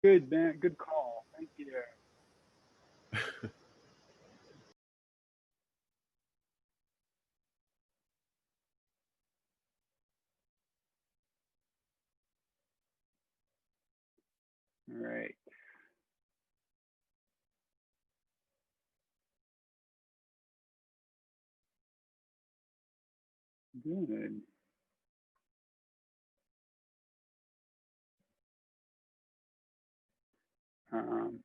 Good, man. Good call. Thank you. All right. Good. Um,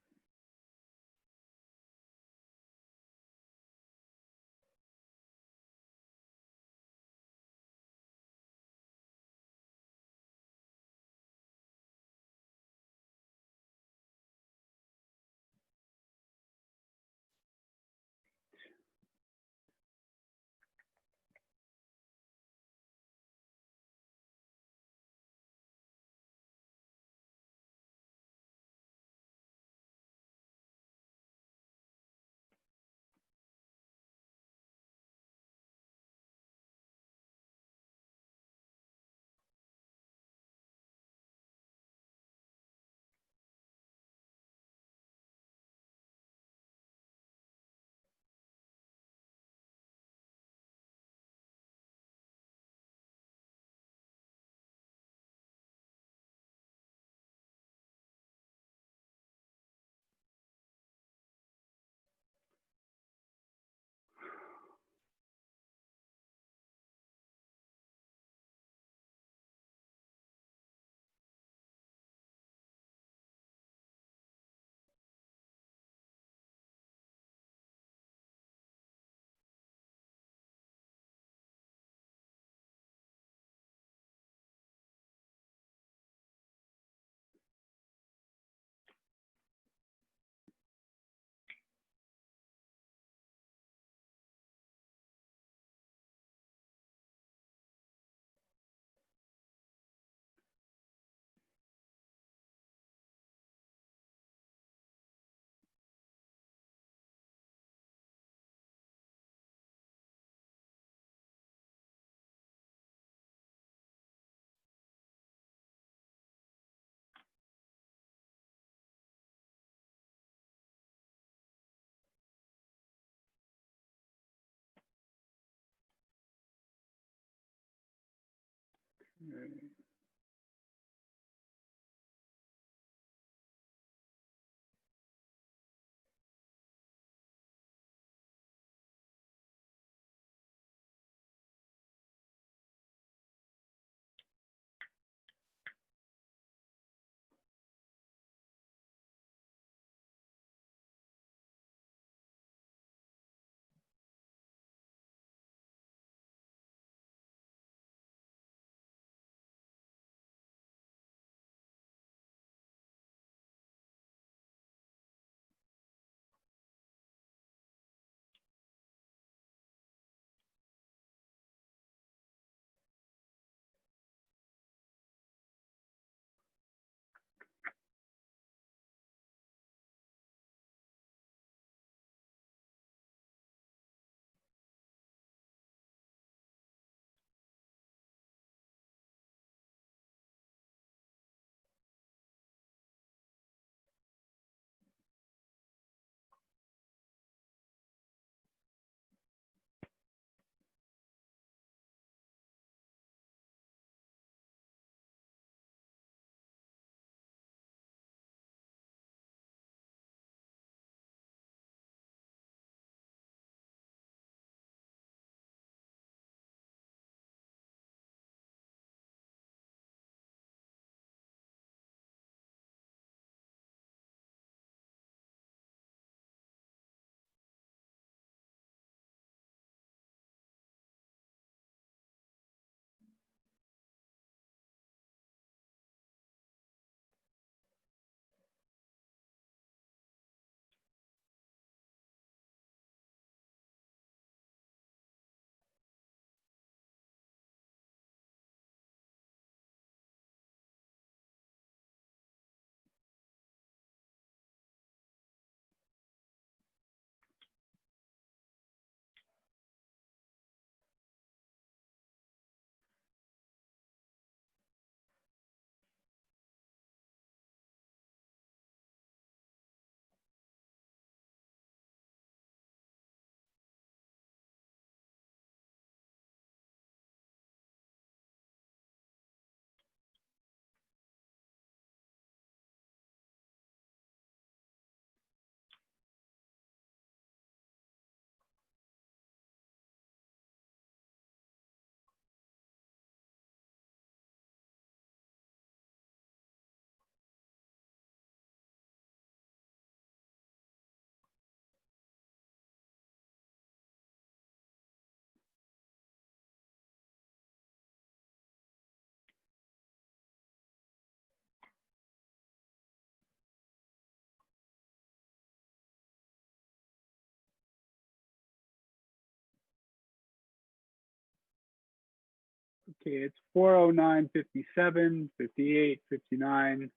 Okay, it's 4:09, 57, 58, 59,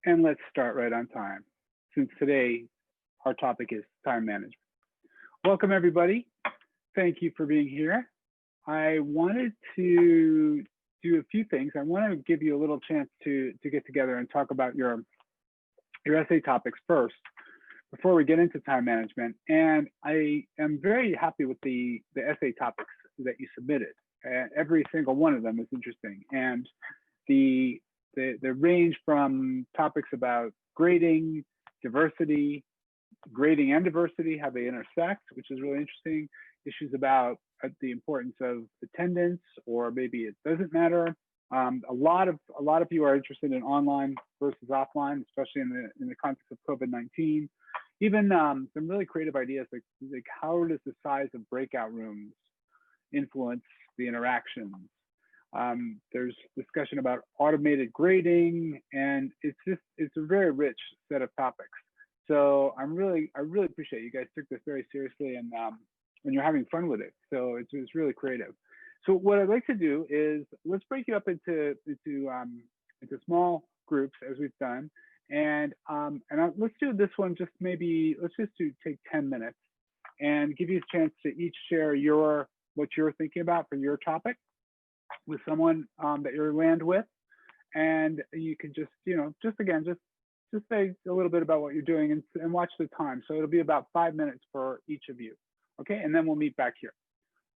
and let's start right on time, since today our topic is time management. Welcome, everybody. Thank you for being here. I wanted to do a few things. I want to give you a little chance to get together and talk about your essay topics first before we get into time management. And I am very happy with the essay topics that you submitted. Every single one of them is interesting. And the range from topics about grading, diversity, grading and diversity, how they intersect, which is really interesting. Issues about the importance of attendance, or maybe it doesn't matter. A lot of you are interested in online versus offline, especially in the context of COVID-19. Even some really creative ideas like how does the size of breakout rooms influence the interactions? There's discussion about automated grading, and it's a very rich set of topics. So I really appreciate you guys took this very seriously, and you're having fun with it. So it's really creative. So what I'd like to do is let's break it up into small groups as we've done, and let's do this one just maybe take 10 minutes and give you a chance to each share what you're thinking about for your topic with someone that you land with, and you can just say a little bit about what you're doing and watch the time. So it'll be about 5 minutes for each of you. Okay, and then we'll meet back here.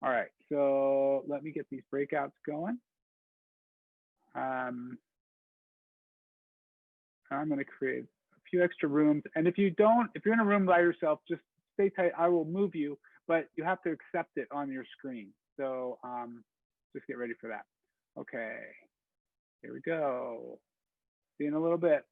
All right, so let me get these breakouts going. I'm going to create a few extra rooms. And if you're in a room by yourself, just stay tight. I will move you, but you have to accept it on your screen. So just get ready for that. Okay, here we go. See you in a little bit.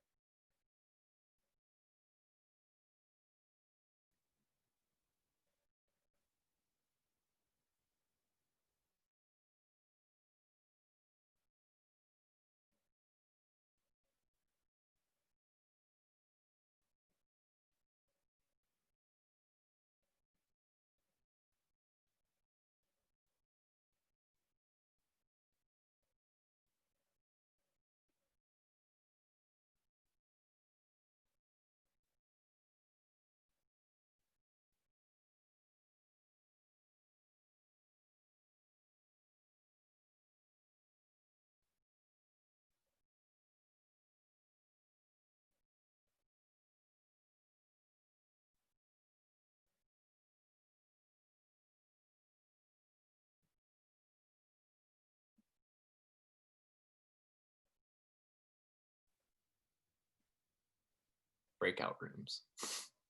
Breakout rooms.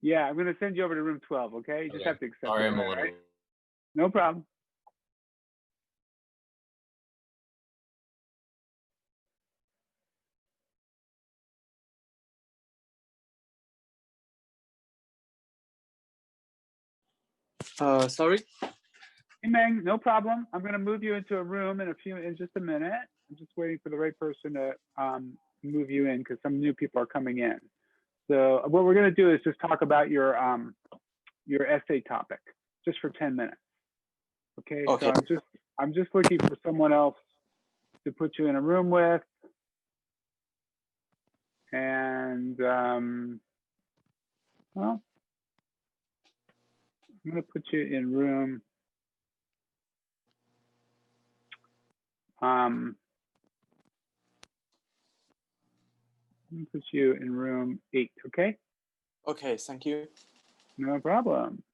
Yeah, I'm going to send you over to room 12, okay? You just have to accept it. Sorry, I'm a little... Right? No problem. Sorry? Hey, Meng, no problem. I'm going to move you into a room in just a minute. I'm just waiting for the right person to move you in because some new people are coming in. So what we're going to do is just talk about your essay topic just for 10 minutes. Okay. Okay. So I'm just looking for someone else to put you in a room with, and well, I'm going to put you in room. I'm going to put you in room 8. Okay. Okay. Thank you. No problem.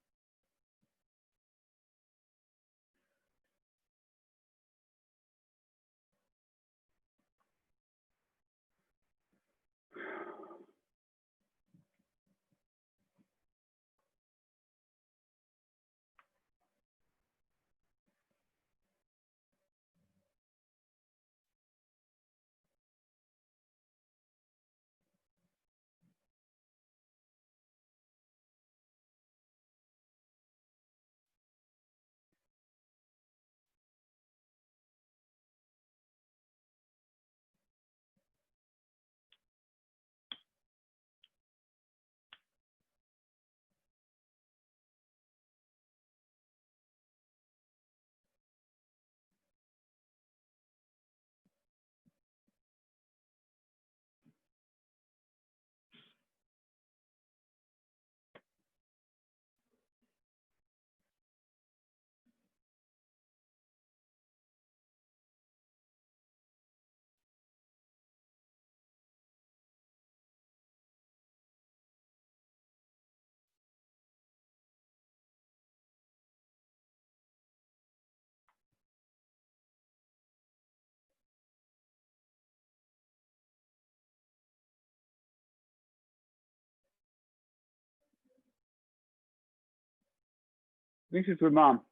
think she's with mom.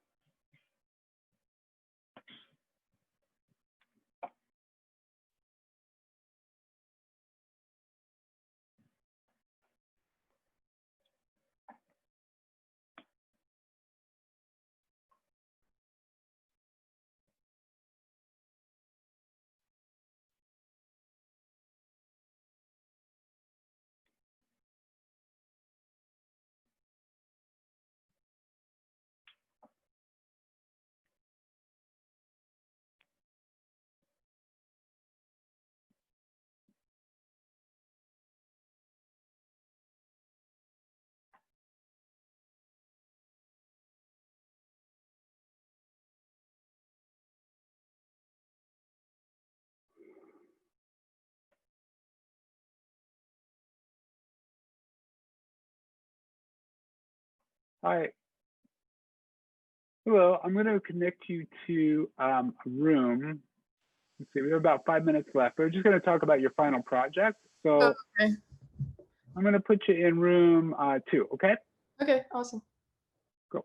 Hi. Hello, I'm going to connect you to a room. Let's see, we have about 5 minutes left. We're just going to talk about your final project. So Okay. I'm going to put you in room 2, okay? Okay, awesome. Go.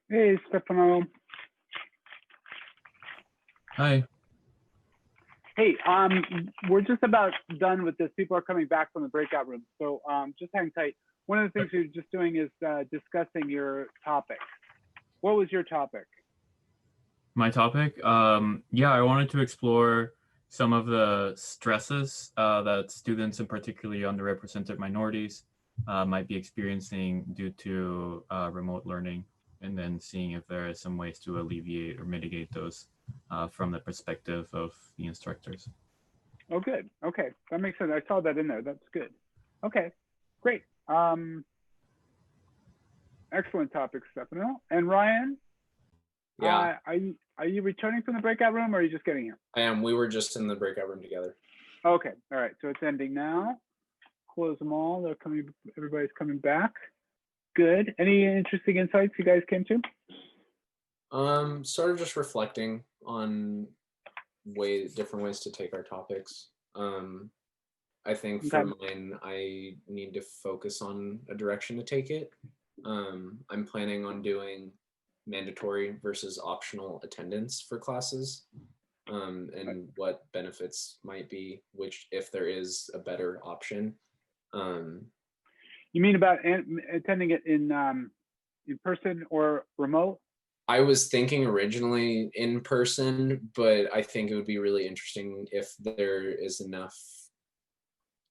Hey, Stefano. Hi. Hey, we're just about done with this. People are coming back from the breakout room, so just hang tight. One of the things you're just doing is discussing your topic. What was your topic? My topic? Yeah, I wanted to explore some of the stresses that students, and particularly underrepresented minorities, might be experiencing due to remote learning, and then seeing if there are some ways to alleviate or mitigate those from the perspective of the instructors. Oh, good. Okay, that makes sense. I saw that in there. That's good. Okay, great. Excellent topic, Stefano. And Ryan, Yeah, are you returning from the breakout room, or are you just getting here? I am. We were just in the breakout room together. Okay, all right. So it's ending now. Close them all. They're coming. Everybody's coming back. Good. Any interesting insights you guys came to? Sort of just reflecting on different ways to take our topics. I think for Okay. mine, I need to focus on a direction to take it. I'm planning on doing mandatory versus optional attendance for classes, and what benefits might be, which if there is a better option. You mean about attending it in person or remote? I was thinking originally in person, but I think it would be really interesting if there is enough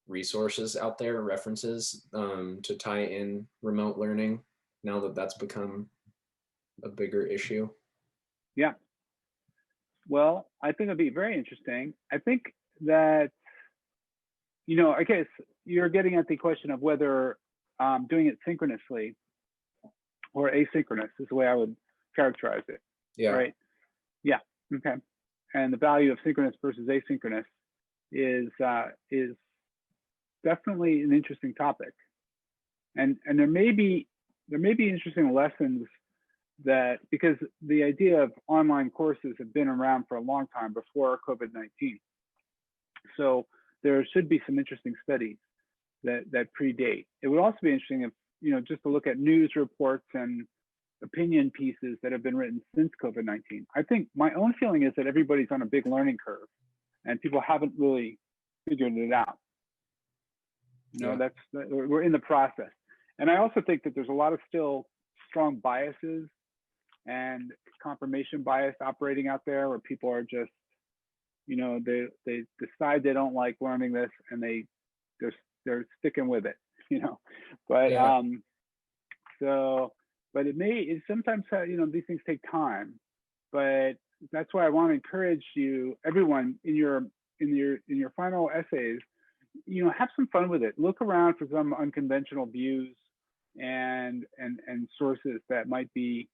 resources out there, references, to tie in remote learning now that that's become a bigger issue. Yeah. Well, I think it'd be very interesting. I think that, I guess you're getting at the question of whether doing it synchronously or asynchronous is the way I would characterize it. Yeah. Right. Yeah. Okay. And the value of synchronous versus asynchronous is definitely an interesting topic. And there may be interesting lessons that, because the idea of online courses have been around for a long time before COVID-19. So there should be some interesting studies that predate. It would also be interesting if, just to look at news reports and opinion pieces that have been written since COVID-19. I think my own feeling is that everybody's on a big learning curve and people haven't really figured it out. We're in the process. And I also think that there's a lot of still strong biases and confirmation bias operating out there, where people are just, they decide they don't like learning this and they're sticking with it, But Yeah. But it sometimes, these things take time. But that's why I want to encourage everyone, in your final essays, have some fun with it. Look around for some unconventional views and sources that might be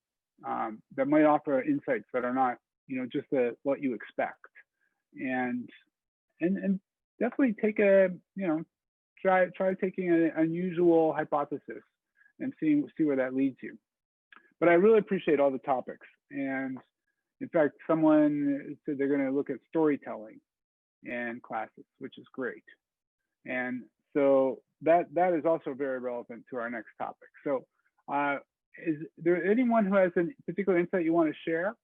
that might offer insights that are not, just what you expect, and definitely take try taking an unusual hypothesis and see where that leads you. But I really appreciate all the topics. And in fact, someone said they're going to look at storytelling in classes, which is great. And so that is also very relevant to our next topic. So is there anyone who has a particular insight you want to share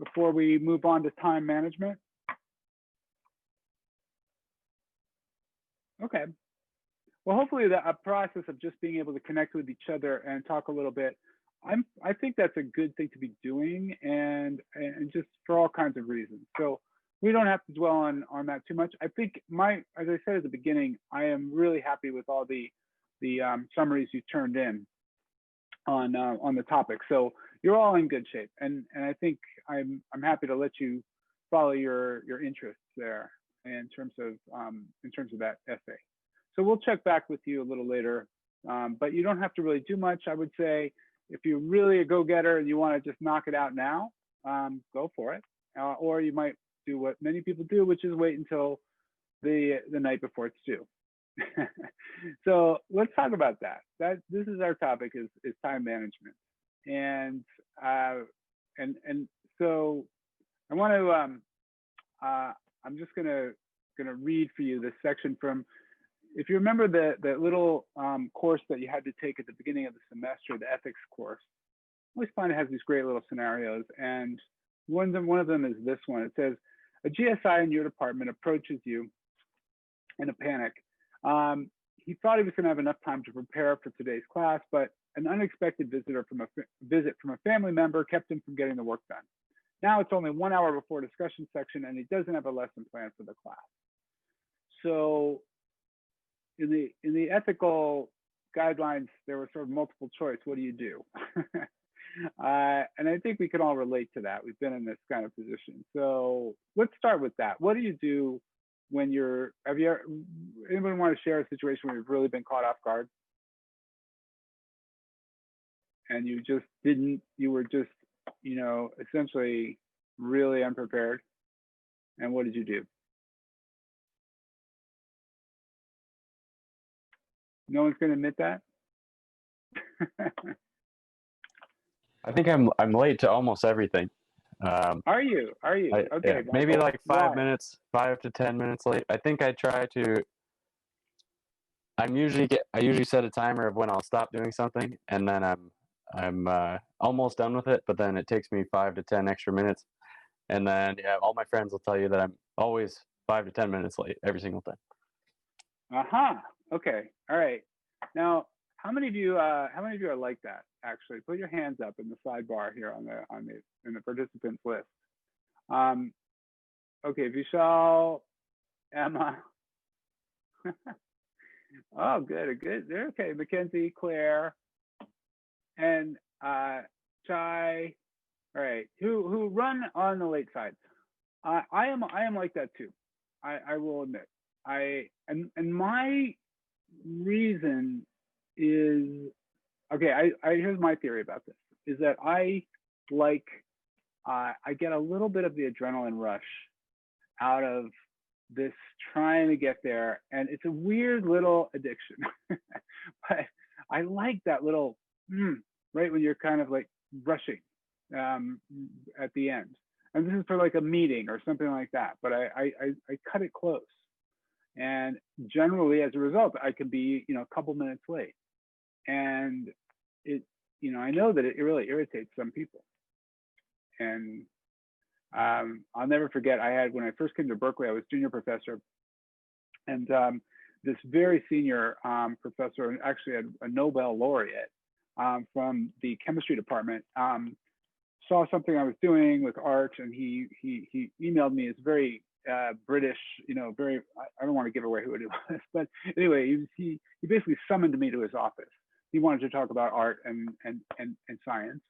before we move on to time management? Okay. Well, hopefully a process of just being able to connect with each other and talk a little bit, I think that's a good thing to be doing, and just for all kinds of reasons. So we don't have to dwell on that too much. I think as I said at the beginning, I am really happy with all the summaries you turned in on the topic. So you're all in good shape, and I think I'm happy to let you follow your interests there in terms of that essay. So we'll check back with you a little later, but you don't have to really do much. I would say if you're really a go-getter and you want to just knock it out now, go for it. Or you might do what many people do, which is wait until the night before it's due. So let's talk about that. This is our topic, is time management, and so I want to I'm just gonna read for you this section from, if you remember the little course that you had to take at the beginning of the semester, the ethics course. I always find it has these great little scenarios, and One of them is this one. It says, a GSI in your department approaches you in a panic. He thought he was going to have enough time to prepare for today's class, but an unexpected visit from a family member kept him from getting the work done. Now it's only 1 hour before discussion section, and he doesn't have a lesson plan for the class. So in the ethical guidelines, there was sort of multiple choice. What do you do? And I think we can all relate to that. We've been in this kind of position. So let's start with that. What do you do when anyone want to share a situation where you've really been caught off guard? And you were just, essentially really unprepared. And what did you do? No one's going to admit that? I think I'm late to almost everything. Are you? Okay. Yeah, maybe Michael, like why? 5 to 10 minutes late. I think I try to. I usually set a timer of when I'll stop doing something, and then I'm almost done with it. But then it takes me 5 to 10 extra minutes, and then all my friends will tell you that I'm always 5 to 10 minutes late every single time. Okay. All right. Now, how many of you are like that? Actually, put your hands up in the sidebar here in the participants list. Okay, Vishal, Emma. Oh, good. Okay, Mackenzie, Claire, and Chai. All right, who run on the late side. I am like that too. I will admit. And my reason is, okay, here's my theory about this, is that I get a little bit of the adrenaline rush out of this trying to get there. And it's a weird little addiction, but I like that little, right when you're kind of like rushing at the end. And this is for like a meeting or something like that, but I cut it close. And generally, as a result, I can be, a couple minutes late. And it, I know that it really irritates some people. And I'll never forget, when I first came to Berkeley, I was junior professor. And this very senior professor, and actually a Nobel laureate from the chemistry department, saw something I was doing with art, and he emailed me. It's very British, very, I don't want to give away who it was, but anyway, he basically summoned me to his office. He wanted to talk about art and science.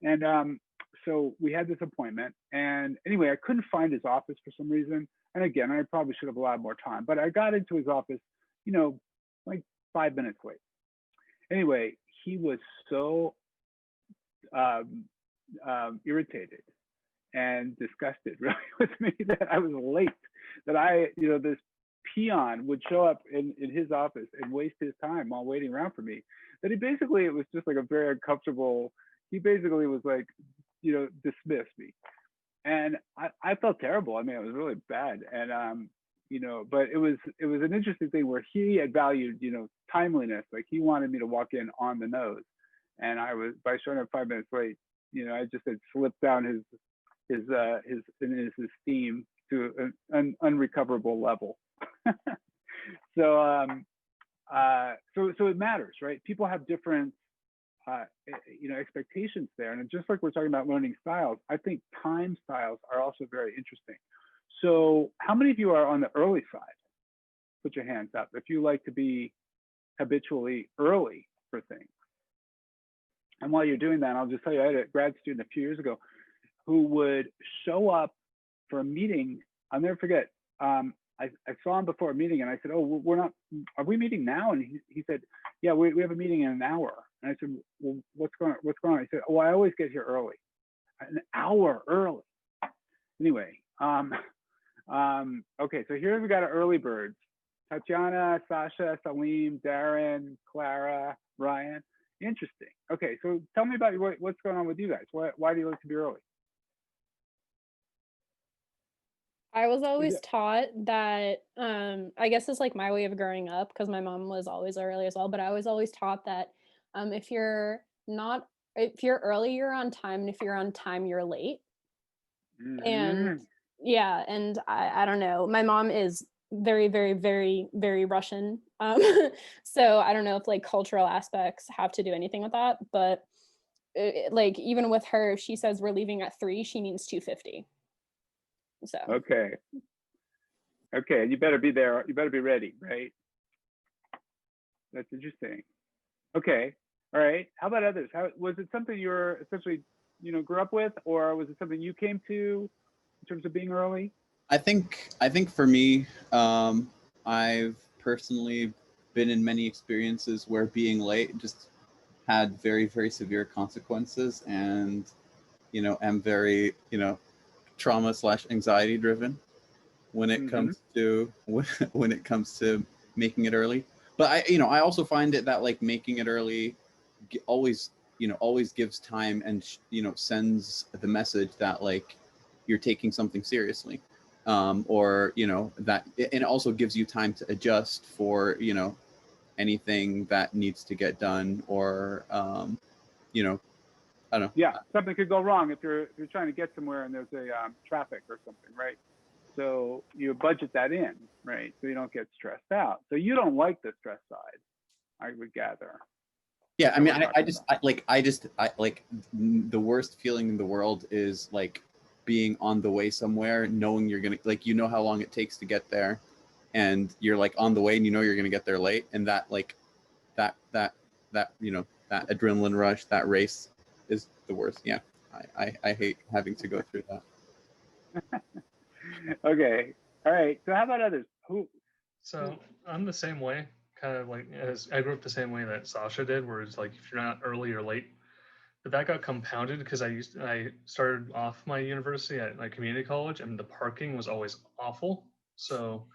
And so we had this appointment, and anyway, I couldn't find his office for some reason. And again, I probably should have allowed more time, but I got into his office, like 5 minutes late. Anyway, he was so irritated and disgusted really with me that I was late, that this peon would show up in his office and waste his time while waiting around for me, that it was just like a very uncomfortable, he basically was like, dismissed me. And I felt terrible. I mean, it was really bad. And, but it was an interesting thing where he had valued, timeliness. Like he wanted me to walk in on the nose. And by showing up 5 minutes late, I just had slipped down his esteem to an unrecoverable level. So it matters, right? People have different expectations there, and just like we're talking about learning styles, I think time styles are also very interesting. So how many of you are on the early side? Put your hands up if you like to be habitually early for things. And while you're doing that, I'll just tell you, I had a grad student a few years ago who would show up for a meeting. I'll never forget. I saw him before a meeting, and I said, "Oh, are we meeting now?" And he said, "Yeah, we have a meeting in an hour." And I said, "Well, what's going on?" He said, "Oh, I always get here early, an hour early." Anyway, okay, so here we got our early birds: Tatiana, Sasha, Salim, Darren, Clara, Ryan. Interesting. Okay, so tell me about what's going on with you guys. Why do you like to be early? I was always taught that, I guess it's like my way of growing up, because my mom was always early as well, but I was always taught that if you're early, you're on time, and if you're on time, you're late. And yeah, and I don't know. My mom is very, very, very, very Russian. So I don't know if like cultural aspects have to do anything with that, but like even with her, if she says we're leaving at 3, she means 2:50. So Okay. Okay, you better be there. You better be ready, right? That's interesting. Okay. All right. How about others? How was it something you were essentially, grew up with, or was it something you came to in terms of being early? I think for me, I've personally been in many experiences where being late just had very, very severe consequences, and am very trauma / anxiety driven when it comes to when it comes to making it early. But I also find it that like making it early always gives time and sends the message that like you're taking something seriously, or that, and it also gives you time to adjust for anything that needs to get done, or I don't know. Yeah, something could go wrong if you're trying to get somewhere and there's a traffic or something, right? So you budget that in, right? So you don't get stressed out. So you don't like the stress side, I would gather. Yeah, I mean, I just like the worst feeling in the world is like being on the way somewhere, knowing you're gonna like how long it takes to get there, and you're like on the way and you're gonna get there late, and that like that that adrenaline rush, that race is the worst. Yeah, I hate having to go through that. Okay, all right. So how about others? So I'm the same way, kind of like as I grew up the same way that Sasha did, where it's like if you're not early or late. But that got compounded because I started off my university at my community college, and the parking was always awful. So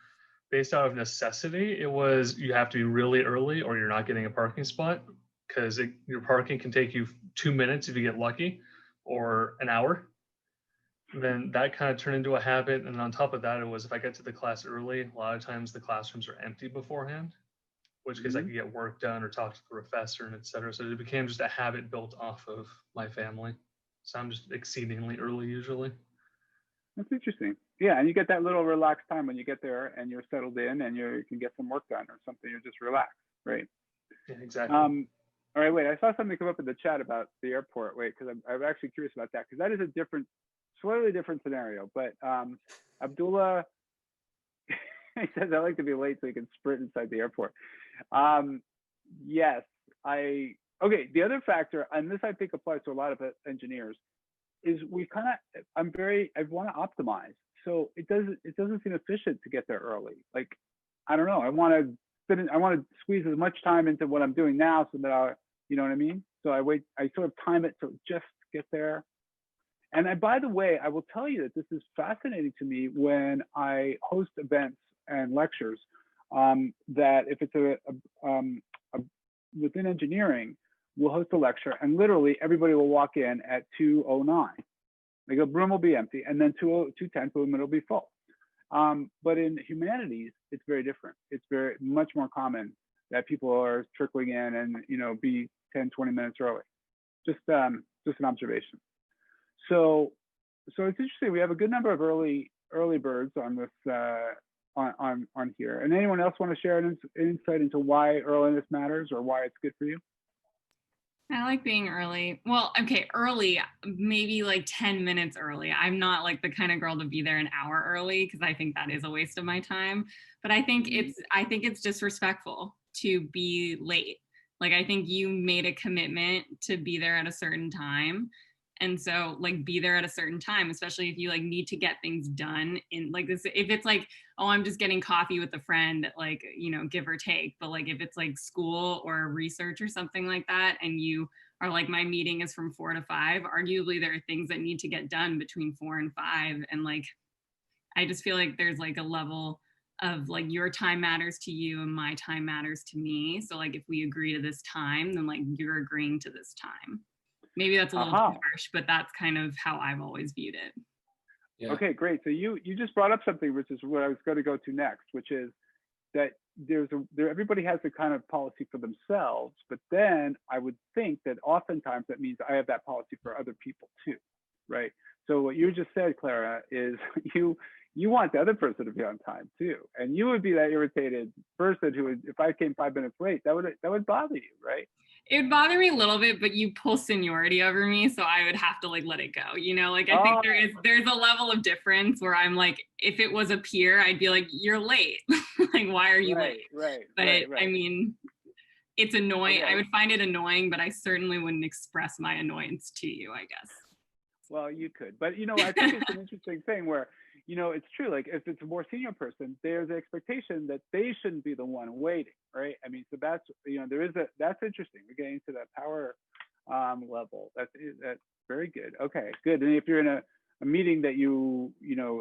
based out of necessity, it was you have to be really early or you're not getting a parking spot, because your parking can take you 2 minutes if you get lucky, or an hour. Then that kind of turned into a habit, and on top of that, it was if I get to the class early, a lot of times the classrooms are empty beforehand, which case I could get work done or talk to the professor and et cetera. So it became just a habit built off of my family. So I'm just exceedingly early usually. That's interesting. Yeah, and you get that little relaxed time when you get there and you're settled in and you can get some work done or something. You're just relaxed, right? Yeah, exactly. All right, wait. I saw something come up in the chat about the airport. Wait, because I'm actually curious about that, because that is a slightly different scenario. But Abdullah, he says I like to be late so you can sprint inside the airport. Yes, okay. The other factor, and this I think applies to a lot of engineers, is I want to optimize. So it doesn't seem efficient to get there early. Like, I don't know. I want to squeeze as much time into what I'm doing now so that you know what I mean? So I sort of time it to just get there. And by the way, I will tell you that this is fascinating to me when I host events and lectures, that if it's within engineering, we'll host a lecture and literally everybody will walk in at 2:09. Like the room will be empty, and then 2:10, boom, it'll be full. But in humanities, it's very different. It's very much more common that people are trickling in and be 10, 20 minutes early. Just an observation. So it's interesting. We have a good number of early birds on this on here. And anyone else want to share an insight into why earliness matters or why it's good for you? I like being early. Well, okay, early, maybe like 10 minutes early. I'm not like the kind of girl to be there an hour early, because I think that is a waste of my time. But I think it's disrespectful to be late. Like, I think you made a commitment to be there at a certain time. And so like be there at a certain time, especially if you like need to get things done in like this. If it's like, oh, I'm just getting coffee with a friend, like, give or take. But like if it's like school or research or something like that, and you are like, my meeting is from 4 to 5, arguably there are things that need to get done between 4 and 5. And like, I just feel like there's like a level of like your time matters to you and my time matters to me. So like if we agree to this time, then like you're agreeing to this time. Maybe that's a little too harsh, but that's kind of how I've always viewed it. Yeah. Okay, great. So you just brought up something, which is what I was going to go to next, which is that everybody has a kind of policy for themselves, but then I would think that oftentimes that means I have that policy for other people too, right? So what you just said, Clara, is you want the other person to be on time too, and you would be that irritated person who would, if I came 5 minutes late, that would bother you, right? It would bother me a little bit, but you pull seniority over me, so I would have to like let it go. You know, like I think there's a level of difference where I'm like, if it was a peer, I'd be like, you're late. Like, why are you late? But I mean, it's annoying. Okay. I would find it annoying, but I certainly wouldn't express my annoyance to you, I guess. Well, you could, but I think it's an interesting thing where, it's true. Like if it's a more senior person, there's an expectation that they shouldn't be the one waiting, right? I mean, so that's, that's interesting. We're getting to that power level. That's very good. Okay, good. And if you're in a meeting that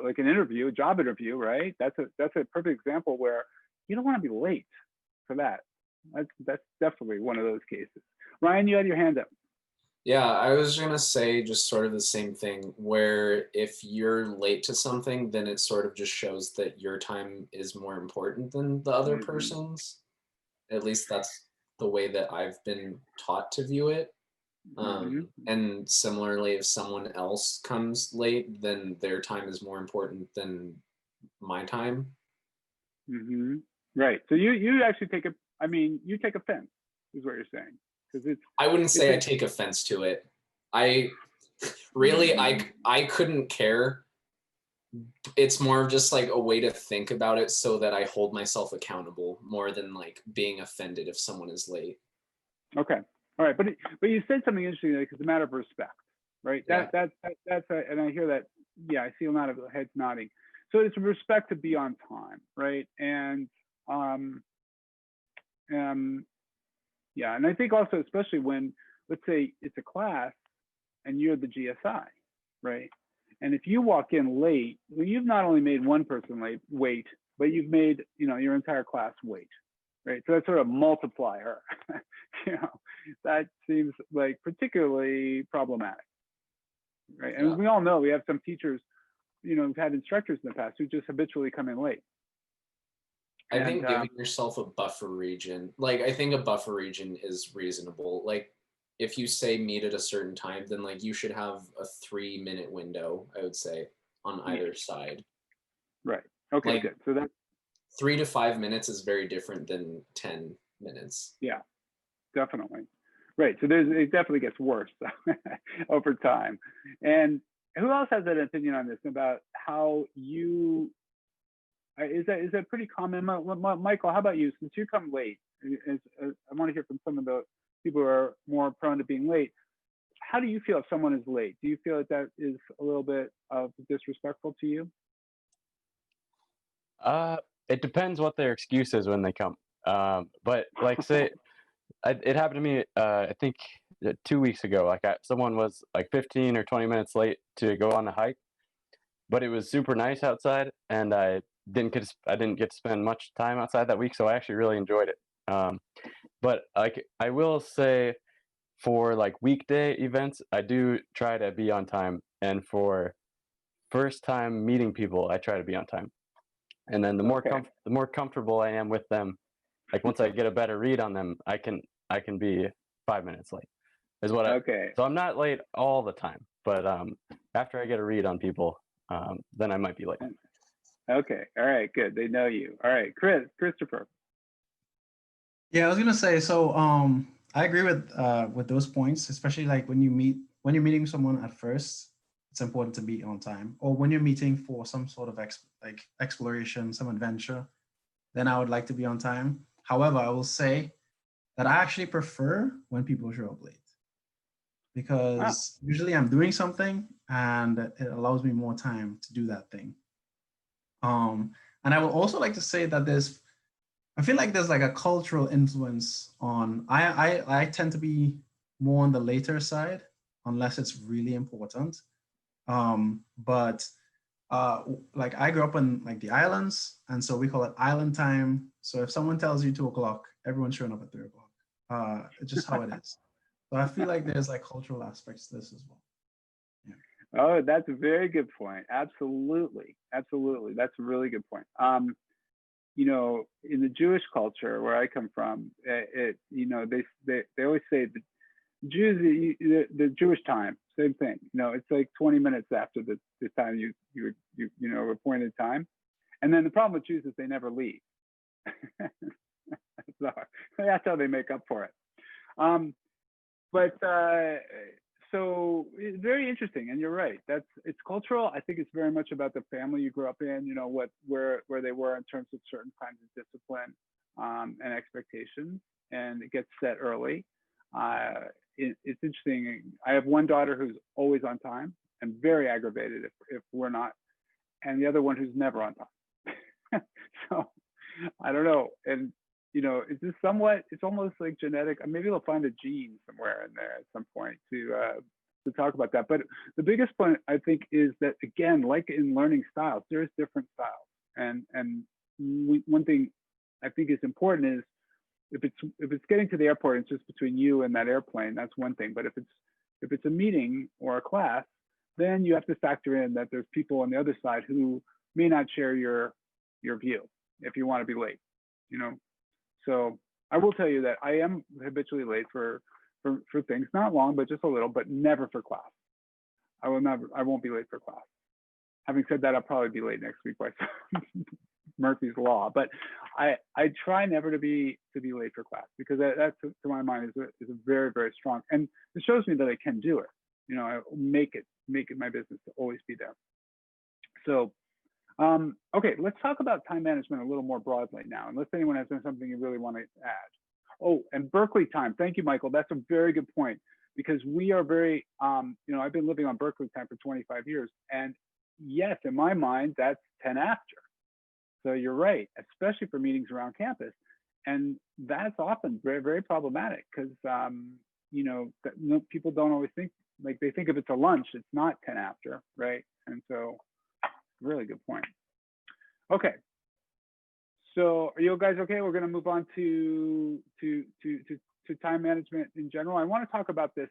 like an interview, a job interview, right? That's a perfect example where you don't want to be late for that. That's definitely one of those cases. Ryan, you had your hand up. Yeah, I was gonna say just sort of the same thing, where if you're late to something, then it sort of just shows that your time is more important than the other person's. At least that's the way that I've been taught to view it. And similarly, if someone else comes late, then their time is more important than my time. Right. So you actually take offense, is what you're saying. I wouldn't say I take offense to it. I couldn't care. It's more of just like a way to think about it so that I hold myself accountable more than like being offended if someone is late. Okay. All right. But you said something interesting, like it's a matter of respect, right? Yeah. And I hear that. Yeah, I see a lot of heads nodding. So it's respect to be on time, right? And yeah, and I think also, especially when, let's say it's a class and you're the GSI, right? And if you walk in late, well, you've not only made one person wait, but you've made, your entire class wait, right? So that's sort of multiplier, that seems like particularly problematic, right? And we all know we have some teachers, who've had instructors in the past who just habitually come in late. I think giving yourself a buffer region, like I think a buffer region is reasonable. Like if you say meet at a certain time, then like you should have a 3-minute window, I would say, on either side. Right. Okay, like, good. So that 3 to 5 minutes is very different than 10 minutes. Yeah, definitely. Right. So it definitely gets worse over time. And who else has an opinion on this about how you? Is that pretty common? Michael, how about you? Since you come late, I want to hear from some of the people who are more prone to being late. How do you feel if someone is late? Do you feel that is a little bit of disrespectful to you? It depends what their excuse is when they come. But like say, it happened to me. I think 2 weeks ago. Like someone was like 15 or 20 minutes late to go on a hike, but it was super nice outside, and I didn't get to spend much time outside that week, so I actually really enjoyed it. But like I will say, for like weekday events, I do try to be on time, and for first time meeting people, I try to be on time. And then the more comfortable I am with them, like once I get a better read on them, I can be 5 minutes late. Is what so I'm not late all the time, but after I get a read on people, then I might be late. Okay. All right. Good. They know you. All right. Christopher. Yeah, I was gonna say. So, I agree with those points, especially like when you're meeting someone at first, it's important to be on time. Or when you're meeting for some sort of exploration, some adventure, then I would like to be on time. However, I will say that I actually prefer when people show up late, because usually I'm doing something and it allows me more time to do that thing. And I would also like to say that I feel like there's like a cultural influence on, I tend to be more on the later side unless it's really important. But like I grew up in like the islands, and so we call it island time. So if someone tells you 2 o'clock, everyone's showing up at 3 o'clock. It's just how it is. So I feel like there's like cultural aspects to this as well. Yeah. Oh, that's a very good point. Absolutely. Absolutely. That's a really good point. In the Jewish culture where I come from, they always say that Jews, the Jewish time, same thing. It's like 20 minutes after the time you appointed time. And then the problem with Jews is they never leave. So that's how they make up for it. So it's very interesting, and you're right. It's cultural. I think it's very much about the family you grew up in. Where they were in terms of certain kinds of discipline and expectations, and it gets set early. It's interesting. I have one daughter who's always on time and very aggravated if we're not, and the other one who's never on time. So I don't know. And it's just it's almost like genetic. Maybe they'll find a gene somewhere in there at some point to talk about that. But the biggest point, I think, is that, again, like in learning styles, there's different styles. And one thing I think is important is if it's getting to the airport and it's just between you and that airplane, that's one thing. But if it's a meeting or a class, then you have to factor in that there's people on the other side who may not share your view if you want to be late, So I will tell you that I am habitually late for things, not long, but just a little, but never for class. I won't be late for class. Having said that, I'll probably be late next week by Murphy's Law, but I try never to be late for class, because that to my mind is a very, very strong, and it shows me that I can do it. I make it my business to always be there. So, okay, let's talk about time management a little more broadly now, unless anyone has something you really want to add. Oh, and Berkeley time. Thank you, Michael. That's a very good point, because we are very, I've been living on Berkeley time for 25 years, and yes, in my mind, that's 10 after. So you're right, especially for meetings around campus. And that's often very, very problematic, because, people don't always think, like, they think if it's a lunch, it's not 10 after, right? And so, really good point. Okay. So are you guys okay? We're going to move on to time management in general. I want to talk about this,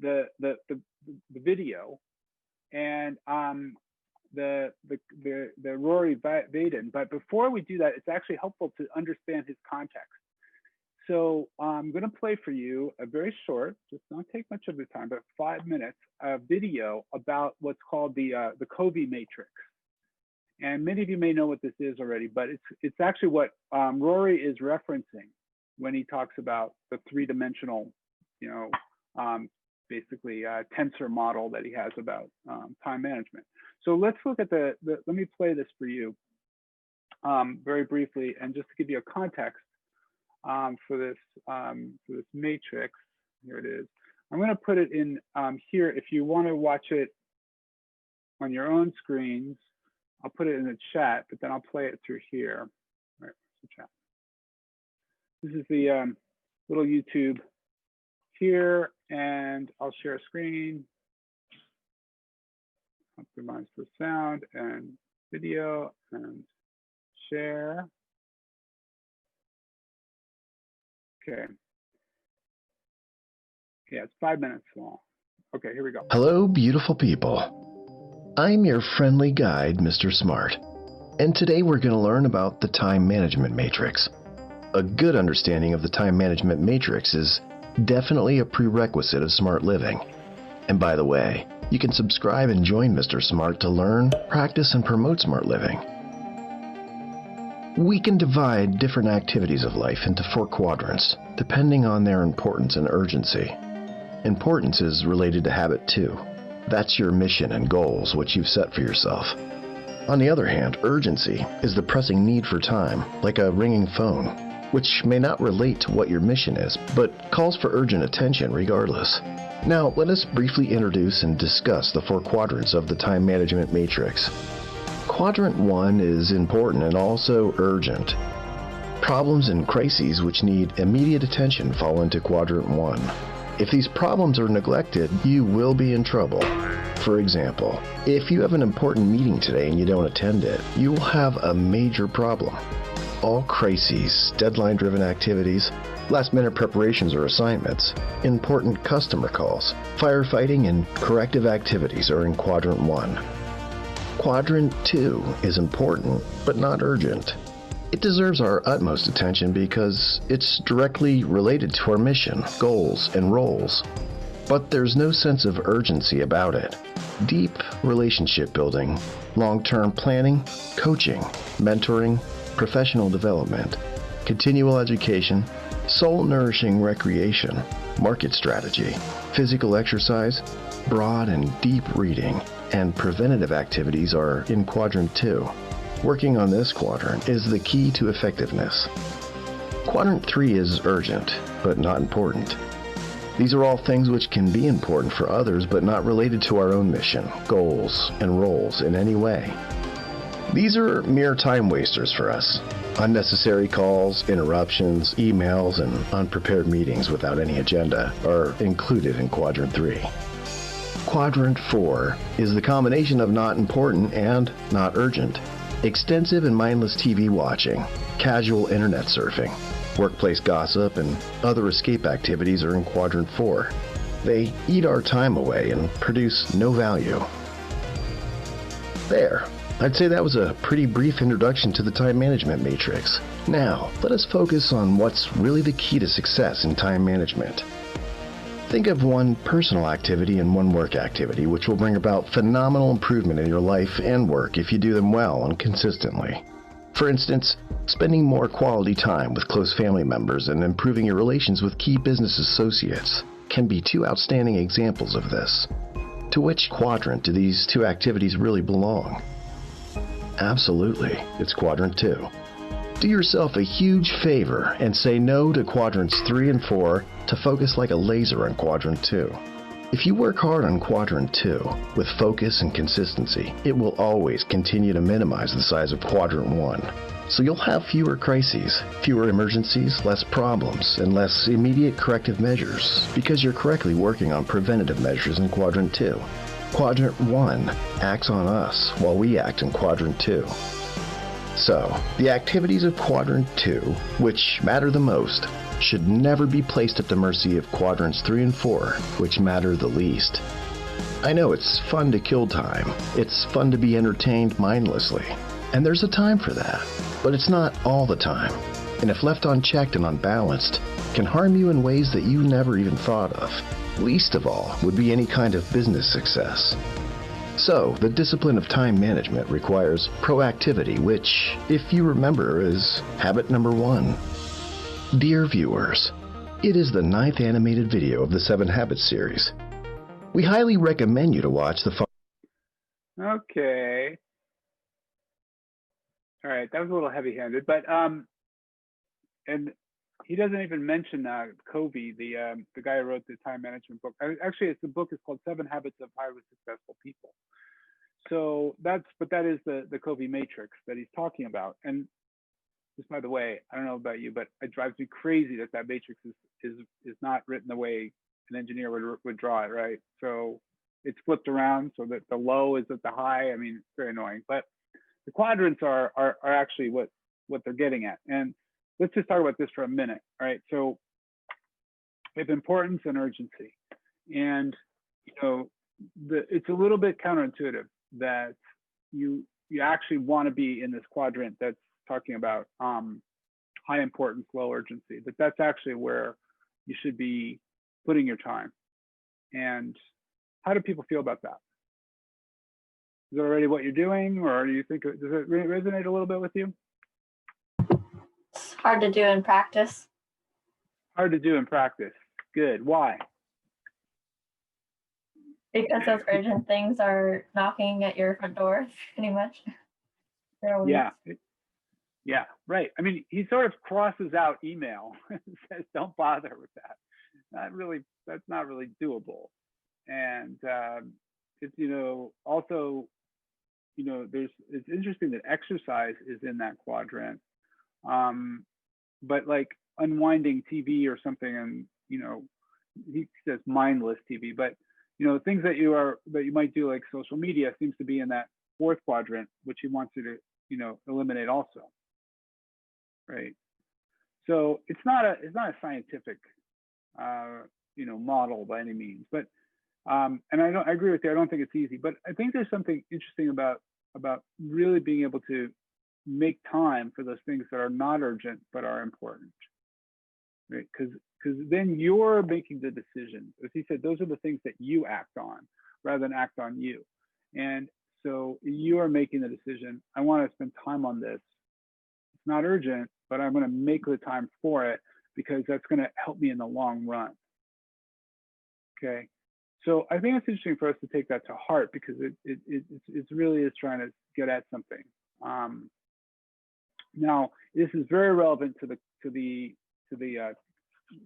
the video and the Rory Vaden. But before we do that, it's actually helpful to understand his context. So I'm going to play for you a very short, just don't take much of the time, but 5 minutes, a video about what's called the Covey matrix. And many of you may know what this is already, but it's actually what Rory is referencing when he talks about the three-dimensional, basically tensor model that he has about time management. So let's look at let me play this for you very briefly, and just to give you a context for this matrix. Here it is. I'm going to put it in here. If you want to watch it on your own screens, I'll put it in the chat, but then I'll play it through here. Right, the chat. This is the little YouTube here, and I'll share a screen. Optimize for sound and video and share. Okay. Yeah, it's 5 minutes long. Okay, here we go. Hello, beautiful people. I'm your friendly guide, Mr. Smart, and today we're going to learn about the time management matrix. A good understanding of the time management matrix is definitely a prerequisite of smart living. And by the way, you can subscribe and join Mr. Smart to learn, practice, and promote smart living. We can divide different activities of life into 4 quadrants, depending on their importance and urgency. Importance is related to habit 2. That's your mission and goals, what you've set for yourself. On the other hand, urgency is the pressing need for time, like a ringing phone, which may not relate to what your mission is, but calls for urgent attention regardless. Now, let us briefly introduce and discuss the 4 quadrants of the time management matrix. Quadrant 1 is important and also urgent. Problems and crises which need immediate attention fall into Quadrant 1. If these problems are neglected, you will be in trouble. For example, if you have an important meeting today and you don't attend it, you will have a major problem. All crises, deadline-driven activities, last-minute preparations or assignments, important customer calls, firefighting, and corrective activities are in Quadrant 1. Quadrant 2 is important, but not urgent. It deserves our utmost attention because it's directly related to our mission, goals, and roles. But there's no sense of urgency about it. Deep relationship building, long-term planning, coaching, mentoring, professional development, continual education, soul-nourishing recreation, market strategy, physical exercise, broad and deep reading, and preventative activities are in Quadrant 2. Working on this quadrant is the key to effectiveness. Quadrant 3 is urgent, but not important. These are all things which can be important for others, but not related to our own mission, goals, and roles in any way. These are mere time wasters for us. Unnecessary calls, interruptions, emails, and unprepared meetings without any agenda are included in Quadrant 3. Quadrant 4 is the combination of not important and not urgent. Extensive and mindless TV watching, casual internet surfing, workplace gossip, and other escape activities are in Quadrant 4. They eat our time away and produce no value. There. I'd say that was a pretty brief introduction to the time management matrix. Now, let us focus on what's really the key to success in time management. Think of one personal activity and one work activity, which will bring about phenomenal improvement in your life and work if you do them well and consistently. For instance, spending more quality time with close family members and improving your relations with key business associates can be two outstanding examples of this. To which quadrant do these two activities really belong? Absolutely, it's Quadrant 2. Do yourself a huge favor and say no to Quadrants 3 and 4 to focus like a laser on Quadrant 2. If you work hard on Quadrant 2 with focus and consistency, it will always continue to minimize the size of Quadrant 1. So you'll have fewer crises, fewer emergencies, less problems, and less immediate corrective measures because you're correctly working on preventative measures in Quadrant 2. Quadrant 1 acts on us while we act in Quadrant 2. So, the activities of Quadrant 2, which matter the most, should never be placed at the mercy of Quadrants 3 and 4, which matter the least. I know it's fun to kill time. It's fun to be entertained mindlessly. And there's a time for that. But it's not all the time. And if left unchecked and unbalanced, can harm you in ways that you never even thought of. Least of all would be any kind of business success. So, the discipline of time management requires proactivity, which, if you remember, is habit number 1. Dear viewers, it is the 9th animated video of the 7 Habits series. We highly recommend you to watch the Okay. All right, that was a little heavy-handed, but and he doesn't even mention Covey, the guy who wrote the time management book. Actually, the book is called 7 Habits of Highly Successful People. So that is the Covey matrix that he's talking about. And just by the way, I don't know about you, but it drives me crazy that matrix is not written the way an engineer would draw it, right? So it's flipped around so that the low is at the high. I mean, it's very annoying. But the quadrants are actually what they're getting at. And let's just talk about this for a minute, all right? So we have importance and urgency. And, it's a little bit counterintuitive that you actually want to be in this quadrant that's talking about high importance, low urgency, that's actually where you should be putting your time. And how do people feel about that? Is it already what you're doing, or do you think, does it resonate a little bit with you? It's hard to do in practice. Hard to do in practice. Good. Why? Because those urgent things are knocking at your front door, pretty much. Yeah. Yeah, right. I mean, he sort of crosses out email and says, don't bother with that. That's not really doable. And it's, also, it's interesting that exercise is in that quadrant. But like unwinding TV or something, and, he says mindless TV, but, things that you might do, like social media, seems to be in that 4th quadrant, which he wants you to, eliminate also. Right. So it's not a scientific, model by any means, but, and I agree with you. I don't think it's easy, but I think there's something interesting about really being able to make time for those things that are not urgent but are important, right? Because then you're making the decisions. As he said, those are the things that you act on rather than act on you. And so you are making the decision, I want to spend time on this. It's not urgent, but I'm going to make the time for it because that's going to help me in the long run. Okay. So I think it's interesting for us to take that to heart because it really is trying to get at something. Now, this is very relevant to the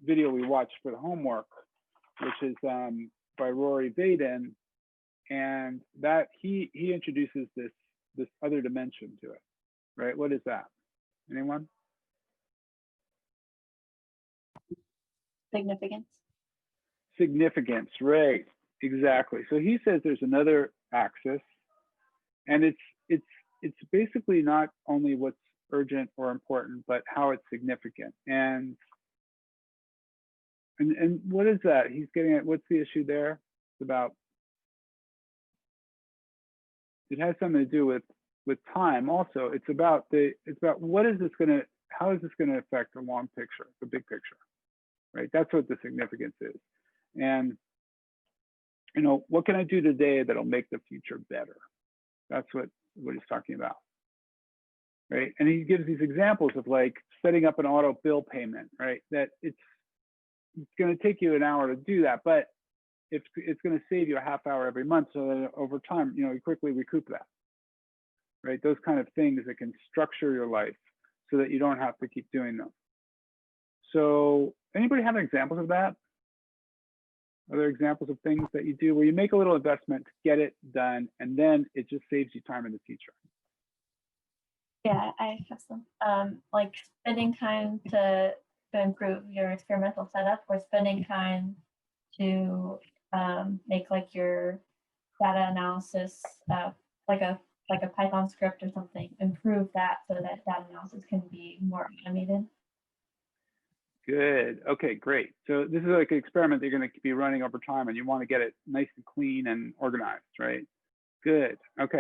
video we watched for the homework, which is by Rory Vaden, and that he introduces this other dimension to it, right? What is that? Anyone? Significance. Significance, right? Exactly. So he says there's another axis, and it's basically not only what's urgent or important, but how it's significant. And what is that? He's getting at, what's the issue there? It's about, it has something to do with time also. It's about what is this going to, how is this going to affect the long picture, the big picture, right? That's what the significance is. And, you know, what can I do today that'll make the future better? That's what he's talking about, right? And he gives these examples of like setting up an auto bill payment, right? That it's going to take you an hour to do that, but it's going to save you a half hour every month, so that over time, you know, you quickly recoup that, right? Those kind of things that can structure your life so that you don't have to keep doing them. So anybody have examples of that? Are there examples of things that you do where you make a little investment to get it done, and then it just saves you time in the future? Yeah, I have some. Like spending time to improve your experimental setup, or spending time to make like your data analysis, like a Python script or something. Improve that so that data analysis can be more automated. Good. Okay, great. So this is like an experiment that you're going to be running over time, and you want to get it nice and clean and organized, right? Good. Okay.